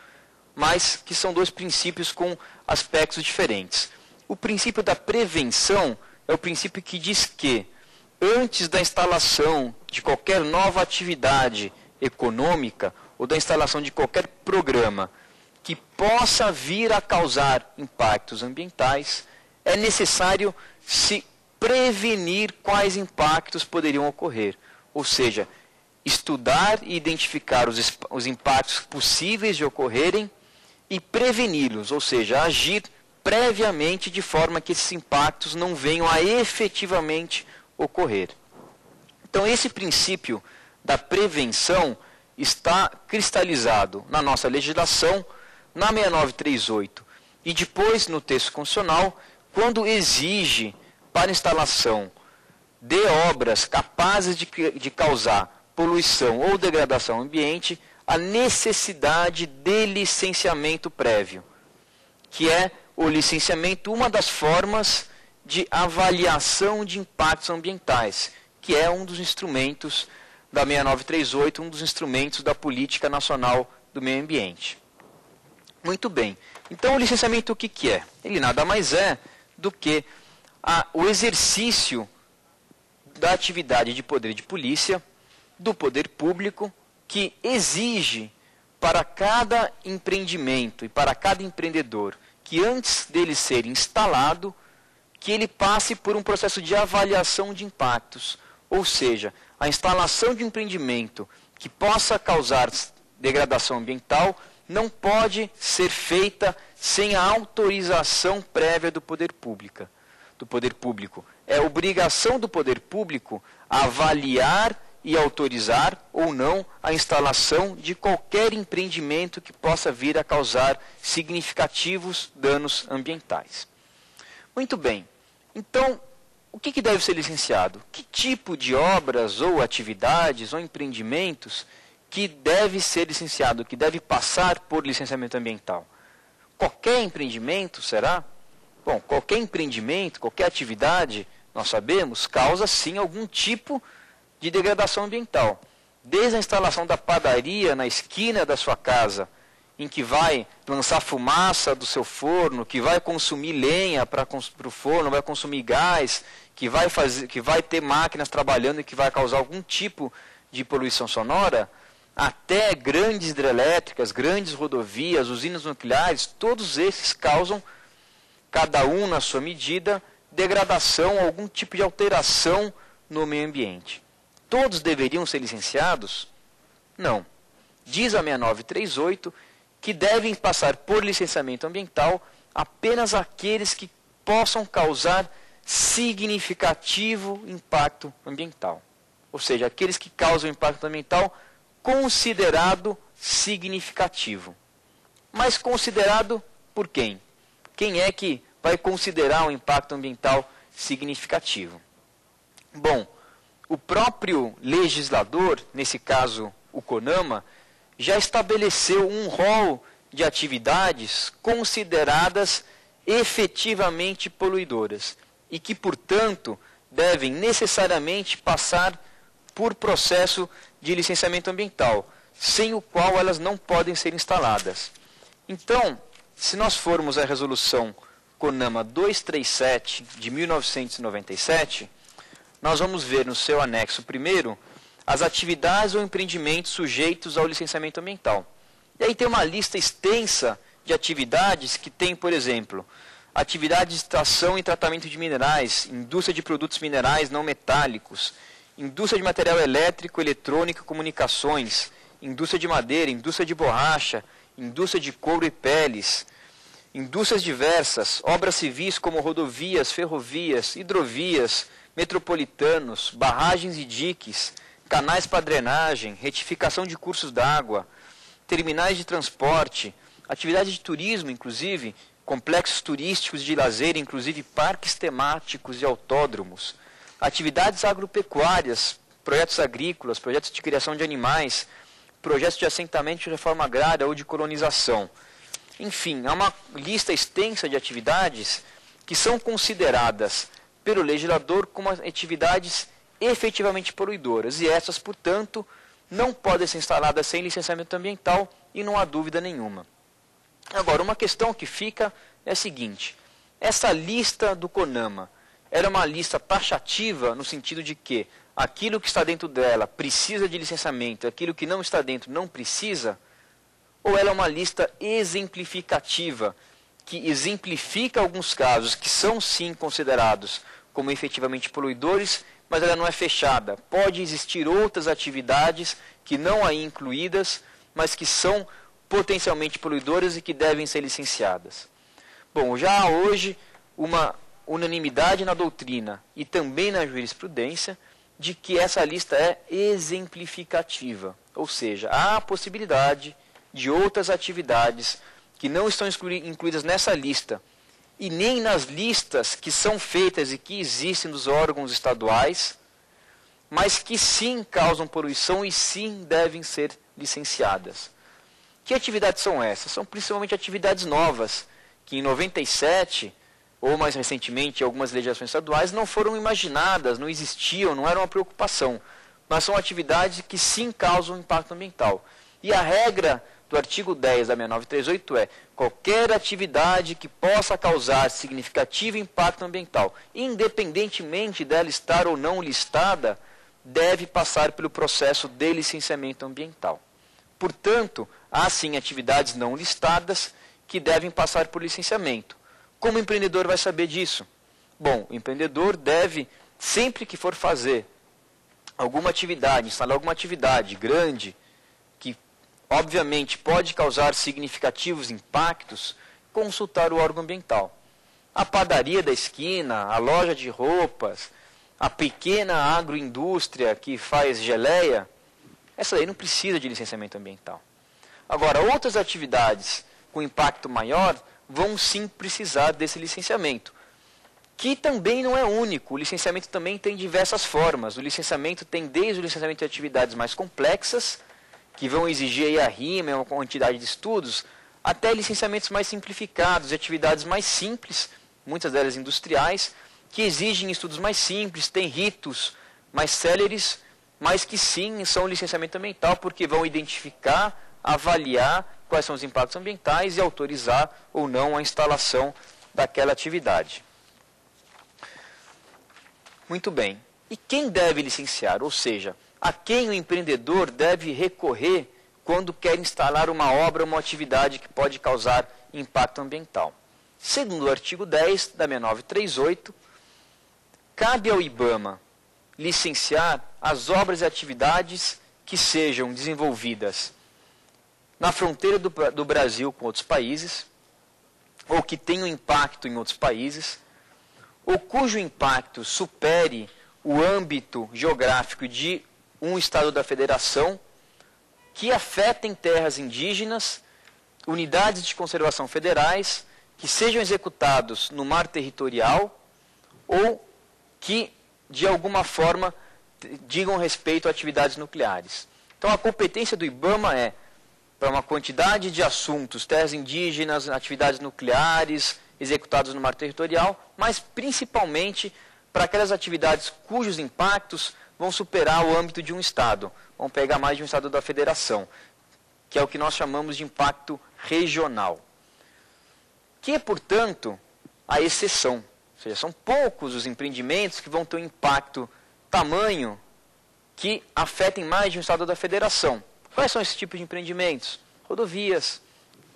Speaker 1: mas que são dois princípios com aspectos diferentes. O princípio da prevenção é o princípio que diz que, antes da instalação de qualquer nova atividade econômica ou da instalação de qualquer programa que possa vir a causar impactos ambientais, é necessário se prevenir quais impactos poderiam ocorrer. Ou seja, estudar e identificar os impactos possíveis de ocorrerem e preveni-los, ou seja, agir previamente de forma que esses impactos não venham a efetivamente ocorrer. Então, esse princípio da prevenção está cristalizado na nossa legislação, na 6938, e depois no texto constitucional, quando exige para instalação de obras capazes de causar poluição ou degradação ao ambiente, a necessidade de licenciamento prévio, que é o licenciamento, uma das formas de avaliação de impactos ambientais, que é um dos instrumentos da 6938, um dos instrumentos da Política Nacional do Meio Ambiente. Muito bem. Então, o licenciamento o que é? Ele nada mais é do que o exercício da atividade de poder de polícia, do poder público, que exige para cada empreendimento e para cada empreendedor que antes dele ser instalado, que ele passe por um processo de avaliação de impactos. Ou seja, a instalação de um empreendimento que possa causar degradação ambiental não pode ser feita sem a autorização prévia do poder público. É obrigação do poder público avaliar e autorizar ou não a instalação de qualquer empreendimento que possa vir a causar significativos danos ambientais. Muito bem. Então, o que deve ser licenciado? Que tipo de obras ou atividades ou empreendimentos que deve ser licenciado, que deve passar por licenciamento ambiental? Qualquer empreendimento, será? Bom, qualquer empreendimento, qualquer atividade, nós sabemos, causa sim algum tipo de degradação ambiental. Desde a instalação da padaria na esquina da sua casa, em que vai lançar fumaça do seu forno, que vai consumir lenha para o forno, vai consumir gás, que vai ter máquinas trabalhando e que vai causar algum tipo de poluição sonora, até grandes hidrelétricas, grandes rodovias, usinas nucleares, todos esses causam, cada um na sua medida, degradação, algum tipo de alteração no meio ambiente. Todos deveriam ser licenciados? Não. Diz a 6938 que devem passar por licenciamento ambiental apenas aqueles que possam causar significativo impacto ambiental. Ou seja, aqueles que causam impacto ambiental considerado significativo. Mas considerado por quem? Quem é que vai considerar um impacto ambiental significativo? Bom, o próprio legislador, nesse caso o CONAMA, já estabeleceu um rol de atividades consideradas efetivamente poluidoras e que, portanto, devem necessariamente passar por processo de licenciamento ambiental, sem o qual elas não podem ser instaladas. Então, se nós formos à resolução CONAMA 237 de 1997, nós vamos ver no seu anexo primeiro as atividades ou empreendimentos sujeitos ao licenciamento ambiental. E aí tem uma lista extensa de atividades que tem, por exemplo, atividade de extração e tratamento de minerais, indústria de produtos minerais não metálicos, indústria de material elétrico, eletrônico e comunicações, indústria de madeira, indústria de borracha, indústria de couro e peles, indústrias diversas, obras civis como rodovias, ferrovias, hidrovias, metropolitanos, barragens e diques, canais para drenagem, retificação de cursos d'água, terminais de transporte, atividade de turismo, inclusive, complexos turísticos de lazer, inclusive parques temáticos e autódromos, atividades agropecuárias, projetos agrícolas, projetos de criação de animais, projetos de assentamento de reforma agrária ou de colonização. Enfim, há uma lista extensa de atividades que são consideradas pelo legislador como atividades efetivamente poluidoras, e essas, portanto, não podem ser instaladas sem licenciamento ambiental e não há dúvida nenhuma. Agora, uma questão que fica é a seguinte: essa lista do CONAMA era uma lista taxativa no sentido de que aquilo que está dentro dela precisa de licenciamento, aquilo que não está dentro não precisa? Ou ela é uma lista exemplificativa, que exemplifica alguns casos que são sim considerados como efetivamente poluidores, mas ela não é fechada? Pode existir outras atividades que não aí incluídas, mas que são potencialmente poluidoras e que devem ser licenciadas. Bom, já há hoje uma unanimidade na doutrina e também na jurisprudência de que essa lista é exemplificativa, ou seja, há a possibilidade de outras atividades que não estão incluídas nessa lista e nem nas listas que são feitas e que existem nos órgãos estaduais, mas que sim causam poluição e sim devem ser licenciadas. Que atividades são essas? São principalmente atividades novas, que em 97, ou mais recentemente, algumas legislações estaduais não foram imaginadas, não existiam, não era uma preocupação, mas são atividades que sim causam impacto ambiental. E a regra do artigo 10 da 6938 é: qualquer atividade que possa causar significativo impacto ambiental, independentemente dela estar ou não listada, deve passar pelo processo de licenciamento ambiental. Portanto, há sim atividades não listadas que devem passar por licenciamento. Como o empreendedor vai saber disso? Bom, o empreendedor deve, sempre que for fazer alguma atividade, instalar alguma atividade grande, que obviamente pode causar significativos impactos, consultar o órgão ambiental. A padaria da esquina, a loja de roupas, a pequena agroindústria que faz geleia, essa aí não precisa de licenciamento ambiental. Agora, outras atividades com impacto maior vão sim precisar desse licenciamento, que também não é único. O licenciamento também tem diversas formas. O licenciamento tem desde o licenciamento de atividades mais complexas, que vão exigir aí a RIMA, uma quantidade de estudos, até licenciamentos mais simplificados, de atividades mais simples, muitas delas industriais, que exigem estudos mais simples, têm ritos mais céleres, mas que sim são licenciamento ambiental, porque vão identificar, avaliar quais são os impactos ambientais e autorizar ou não a instalação daquela atividade. Muito bem. E quem deve licenciar? Ou seja, a quem o empreendedor deve recorrer quando quer instalar uma obra ou uma atividade que pode causar impacto ambiental? Segundo o artigo 10 da 6938, cabe ao IBAMA licenciar as obras e atividades que sejam desenvolvidas na fronteira do Brasil com outros países, ou que tenham impacto em outros países, ou cujo impacto supere o âmbito geográfico de um Estado da Federação, que afetem terras indígenas, unidades de conservação federais, que sejam executados no mar territorial ou que, de alguma forma, digam respeito a atividades nucleares. Então, a competência do IBAMA é para uma quantidade de assuntos, terras indígenas, atividades nucleares, executados no mar territorial, mas principalmente para aquelas atividades cujos impactos vão superar o âmbito de um Estado, vão pegar mais de um Estado da Federação, que é o que nós chamamos de impacto regional. Que é, portanto, a exceção. Ou seja, são poucos os empreendimentos que vão ter um impacto tamanho que afetem mais de um Estado da Federação. Quais são esses tipos de empreendimentos? Rodovias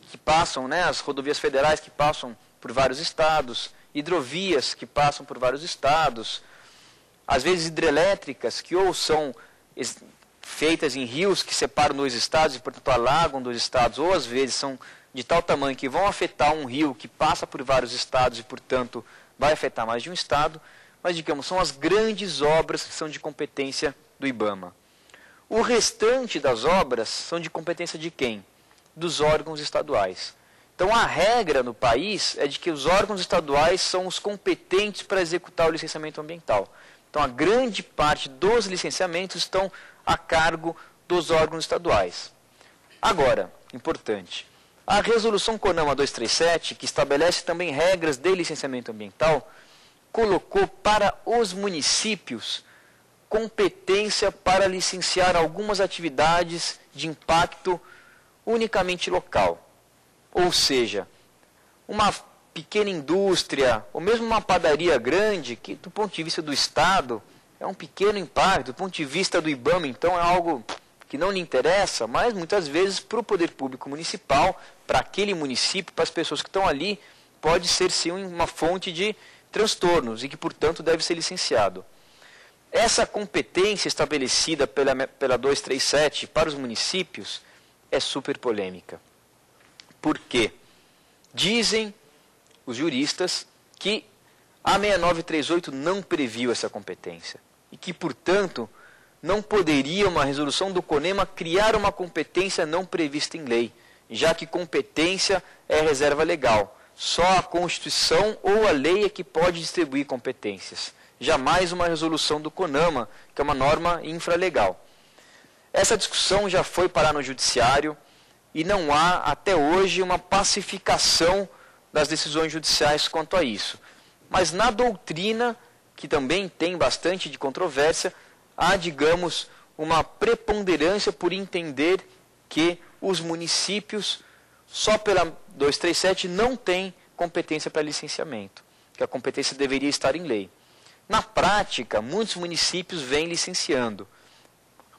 Speaker 1: que passam, as rodovias federais que passam por vários estados, hidrovias que passam por vários estados, às vezes hidrelétricas que ou são feitas em rios que separam dois estados e, portanto, alagam dois estados, ou às vezes são de tal tamanho que vão afetar um rio que passa por vários estados e, portanto, vai afetar mais de um estado, mas, digamos, são as grandes obras que são de competência do IBAMA. O restante das obras são de competência de quem? Dos órgãos estaduais. Então, a regra no país é de que os órgãos estaduais são os competentes para executar o licenciamento ambiental. Então, a grande parte dos licenciamentos estão a cargo dos órgãos estaduais. Agora, importante, a resolução CONAMA 237, que estabelece também regras de licenciamento ambiental, colocou para os municípios competência para licenciar algumas atividades de impacto unicamente local. Ou seja, uma pequena indústria, ou mesmo uma padaria grande, que do ponto de vista do Estado é um pequeno impacto, do ponto de vista do IBAMA, então é algo que não lhe interessa, mas muitas vezes para o poder público municipal, para aquele município, para as pessoas que estão ali, pode ser sim uma fonte de transtornos e que, portanto, deve ser licenciado. Essa competência estabelecida pela 237 para os municípios é super polêmica. Por quê? Dizem os juristas que a 6938 não previu essa competência e que, portanto, não poderia uma resolução do CONEMA criar uma competência não prevista em lei, já que competência é reserva legal. Só a Constituição ou a lei é que pode distribuir competências. Jamais uma resolução do CONAMA, que é uma norma infralegal. Essa discussão já foi parar no judiciário e não há, até hoje, uma pacificação das decisões judiciais quanto a isso. Mas na doutrina, que também tem bastante de controvérsia, há, digamos, uma preponderância por entender que os municípios, só pela 237, não têm competência para licenciamento, que a competência deveria estar em lei. Na prática, muitos municípios vêm licenciando.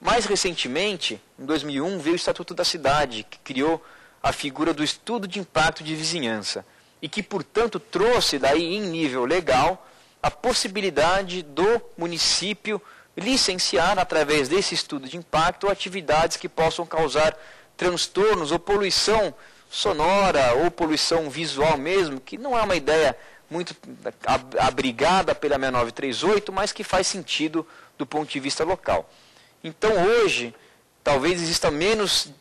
Speaker 1: Mais recentemente, em 2001, veio o Estatuto da Cidade, que criou a figura do estudo de impacto de vizinhança, e que, portanto, trouxe daí, em nível legal, a possibilidade do município licenciar, através desse estudo de impacto, atividades que possam causar transtornos ou poluição sonora ou poluição visual mesmo, que não é uma ideia muito abrigada pela 6938, mas que faz sentido do ponto de vista local. Então, hoje, talvez exista menos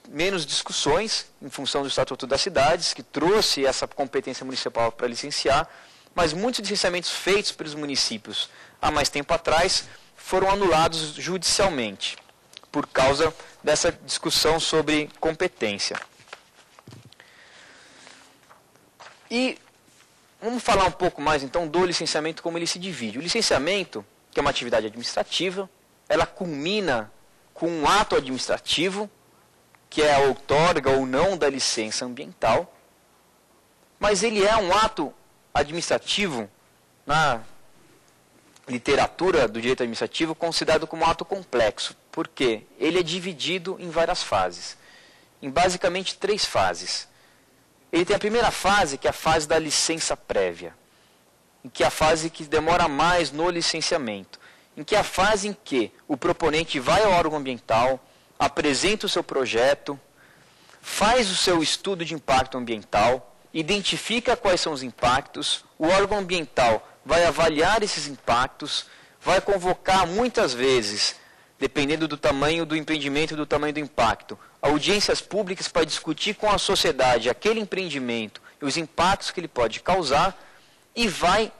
Speaker 1: discussões em função do Estatuto das Cidades, que trouxe essa competência municipal para licenciar, mas muitos licenciamentos feitos pelos municípios há mais tempo atrás foram anulados judicialmente, por causa dessa discussão sobre competência. E vamos falar um pouco mais, então, do licenciamento, como ele se divide. O licenciamento, que é uma atividade administrativa, ela culmina com um ato administrativo, que é a outorga ou não da licença ambiental, mas ele é um ato administrativo, na literatura do direito administrativo, considerado como um ato complexo. Por quê? Ele é dividido em várias fases, em basicamente 3 fases. Ele tem a primeira fase, que é a fase da licença prévia, em que é a fase que demora mais no licenciamento, em que é a fase em que o proponente vai ao órgão ambiental, apresenta o seu projeto, faz o seu estudo de impacto ambiental, identifica quais são os impactos, o órgão ambiental vai avaliar esses impactos, vai convocar muitas vezes, dependendo do tamanho do empreendimento e do tamanho do impacto, audiências públicas para discutir com a sociedade aquele empreendimento os impactos que ele pode causar e vai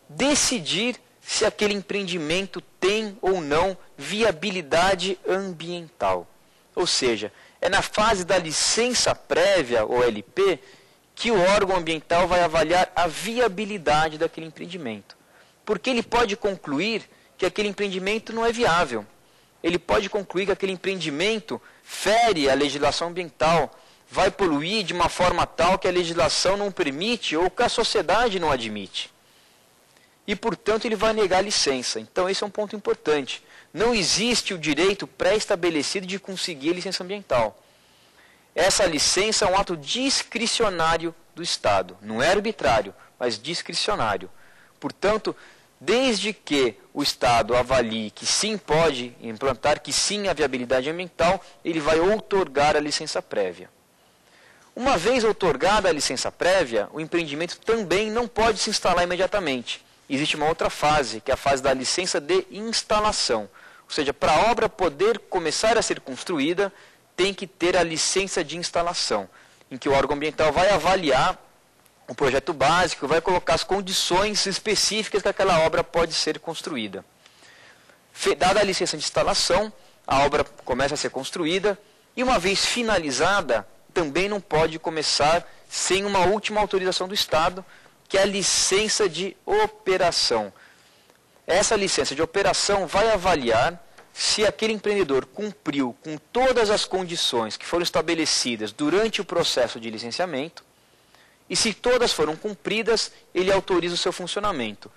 Speaker 1: decidir se aquele empreendimento tem ou não viabilidade ambiental. Ou seja, é na fase da licença prévia, ou LP, que o órgão ambiental vai avaliar a viabilidade daquele empreendimento. Porque ele pode concluir que aquele empreendimento não é viável. Ele pode concluir que aquele empreendimento fere a legislação ambiental, vai poluir de uma forma tal que a legislação não permite ou que a sociedade não admite. E, portanto, ele vai negar a licença. Então, esse é um ponto importante. Não existe o direito pré-estabelecido de conseguir a licença ambiental. Essa licença é um ato discricionário do Estado. Não é arbitrário, mas discricionário. Portanto, desde que o Estado avalie que sim pode implantar, que sim há viabilidade ambiental, ele vai outorgar a licença prévia. Uma vez outorgada a licença prévia, o empreendimento também não pode se instalar imediatamente. Existe uma outra fase, que é a fase da licença de instalação. Ou seja, para a obra poder começar a ser construída, tem que ter a licença de instalação, em que o órgão ambiental vai avaliar o projeto básico, vai colocar as condições específicas que aquela obra pode ser construída. Dada a licença de instalação, a obra começa a ser construída e, uma vez finalizada, também não pode começar sem uma última autorização do Estado, que é a licença de operação. Essa licença de operação vai avaliar se aquele empreendedor cumpriu com todas as condições que foram estabelecidas durante o processo de licenciamento, e se todas foram cumpridas, ele autoriza o seu funcionamento.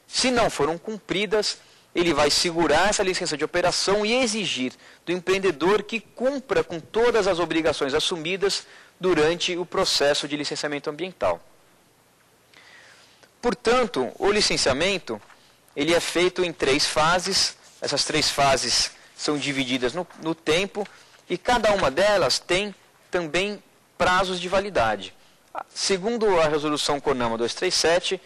Speaker 1: Se não foram cumpridas, ele vai segurar essa licença de operação e exigir do empreendedor que cumpra com todas as obrigações assumidas durante o processo de licenciamento ambiental. Portanto, o licenciamento ele é feito em 3 fases. Essas 3 fases são divididas no tempo e cada uma delas tem também prazos de validade. Segundo a resolução CONAMA 237,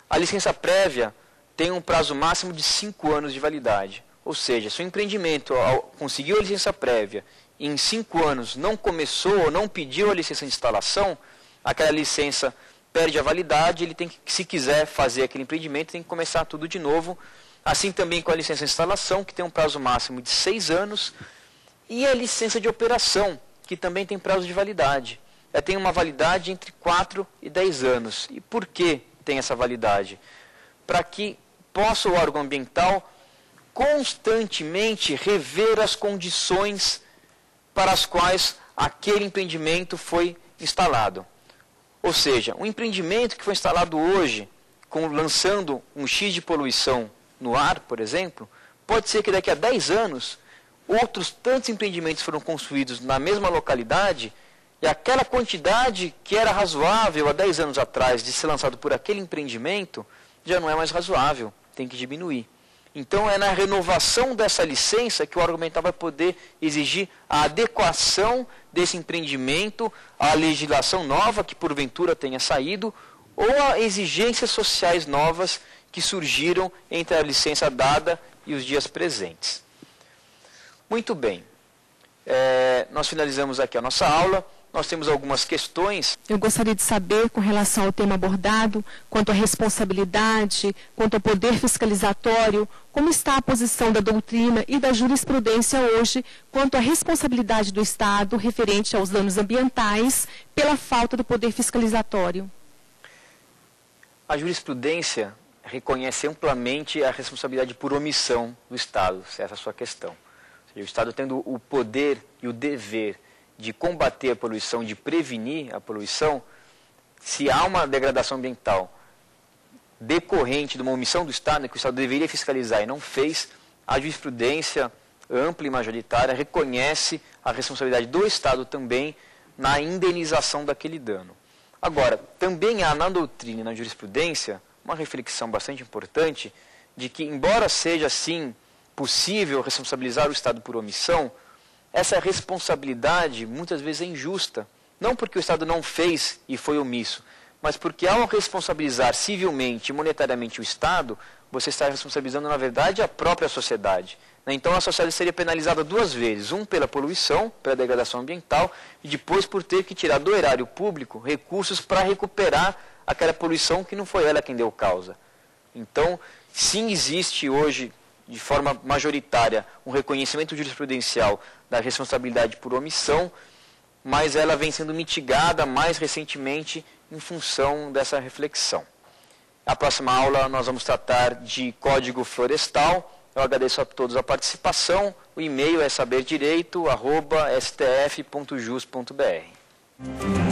Speaker 1: a licença prévia tem um prazo máximo de 5 anos de validade. Ou seja, se o empreendimento conseguiu a licença prévia e em 5 anos não começou ou não pediu a licença de instalação, aquela licença perde a validade, ele tem que, se quiser fazer aquele empreendimento, tem que começar tudo de novo. Assim também com a licença de instalação, que tem um prazo máximo de 6 anos, e a licença de operação, que também tem prazo de validade. Ela tem uma validade entre 4 e 10 anos. E por que tem essa validade? Para que possa o órgão ambiental constantemente rever as condições para as quais aquele empreendimento foi instalado. Ou seja, um empreendimento que foi instalado hoje, lançando um X de poluição no ar, por exemplo, pode ser que daqui a 10 anos, outros tantos empreendimentos foram construídos na mesma localidade e aquela quantidade que era razoável há 10 anos atrás de ser lançado por aquele empreendimento, já não é mais razoável, tem que diminuir. Então é na renovação dessa licença que o órgão ambiental vai poder exigir a adequação desse empreendimento à legislação nova que porventura tenha saído ou a exigências sociais novas que surgiram entre a licença dada e os dias presentes. Muito bem, nós finalizamos aqui a nossa aula. Nós temos algumas questões.
Speaker 2: Eu gostaria de saber, com relação ao tema abordado, quanto à responsabilidade, quanto ao poder fiscalizatório, como está a posição da doutrina e da jurisprudência hoje quanto à responsabilidade do Estado referente aos danos ambientais pela falta do poder fiscalizatório.
Speaker 1: A jurisprudência reconhece amplamente a responsabilidade por omissão do Estado, se essa é a sua questão. Ou seja, o Estado tendo o poder e o dever de combater a poluição, de prevenir a poluição, se há uma degradação ambiental decorrente de uma omissão do Estado, que o Estado deveria fiscalizar e não fez, a jurisprudência ampla e majoritária reconhece a responsabilidade do Estado também na indenização daquele dano. Agora, também há na doutrina e na jurisprudência uma reflexão bastante importante de que, embora seja, sim, possível responsabilizar o Estado por omissão, essa responsabilidade muitas vezes é injusta. Não porque o Estado não fez e foi omisso, mas porque ao responsabilizar civilmente e monetariamente o Estado, você está responsabilizando, na verdade, a própria sociedade. Então a sociedade seria penalizada duas vezes, pela poluição, pela degradação ambiental, e depois por ter que tirar do erário público recursos para recuperar aquela poluição que não foi ela quem deu causa. Então, sim, existe hoje, de forma majoritária, um reconhecimento jurisprudencial da responsabilidade por omissão, mas ela vem sendo mitigada mais recentemente em função dessa reflexão. Na próxima aula nós vamos tratar de Código Florestal. Eu agradeço a todos a participação. O e-mail é saberdireito@stf.jus.br.